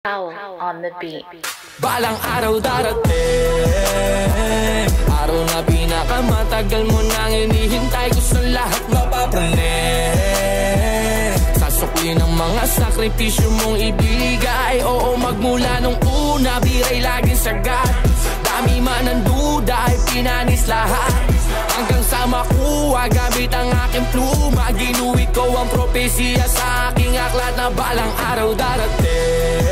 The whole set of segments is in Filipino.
On the beat. Balang araw darating, araw na pinakamatagal mo nang hinihintay. Gusto lahat mapapraning, sasuklin ang mga sakripisyo mong ibigay. Oo, magmula nung una, biray laging sagat. Dami man ang duda, ay pinanis lahat. Hanggang sa makuha, gamit ang aking pluma. Ginuhit ko ang propesya sa aking aklat na balang araw darating.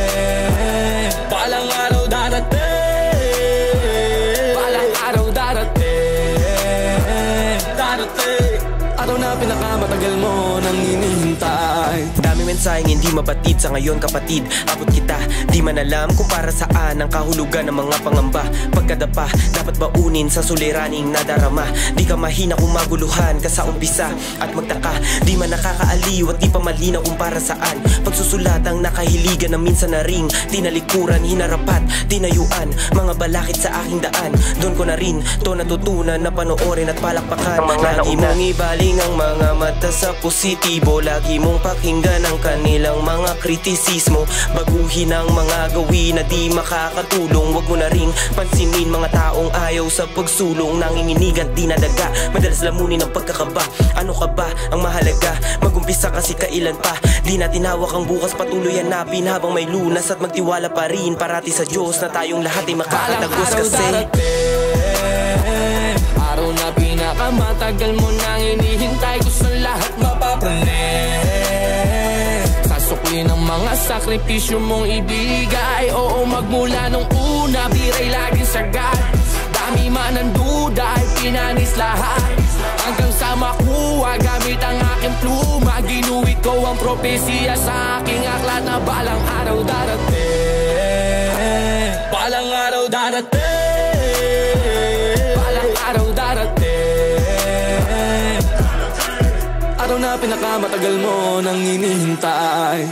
Balang araw darating, balang araw darating, darating. Araw na pinakamatagal mo nang hinihintay. Dami mensaheng hindi mabatid sa ngayon kapatid. Abot kita, di man alam kung para saan ang kahulugan ng mga pangamba. Pagkadapa, dapat baunin sa suliraning nadarama. Di ka mahina kung maguluhan ka sa umpisa at magtaka. Di man nakakaaliw at di pa malinaw kung para saan. Pagsusulat ang nakahiligan na minsan na ring tinalikuran, hinarapat, tinayuan. Mga balakid sa aking daan, doon ko na rin to natutunan na panoorin at palakpakan. Lagi mong ibaling ang mga mata sa positibo. Lagi mong pakinggan ang kanilang mga kritisismo. Baguhin ang mga gawin na di makakatulong. Wag mo na ring pansinin mga taong ayaw sa pagsulong. Nanginginig at dinadaga, madalas lamunin ang pagkakaba. Ano ka ba ang mahalaga? Magumpisa kasi kailan pa. Di natin hawak ang bukas, patuloy hanapin habang may lunas. At magtiwala pa rin parati sa Diyos na tayong lahat ay makakatagos kasi araw na pinakamatagal mo nang hinihintay. Gusto lahat mapapraning, sasuklin ang mga sakripisyo mong ibigay. Oo, magmula nung una, biray laging sagat. Dami man ang duda, ay pinanis lahat. Hanggang sa makuha, gamit ang aking pluma. Ginuhit ko ang propesya sa aking aklat na balang araw darating. Balang araw darating, balang araw darating. Araw na pinakamatagal mo nang hinihintay.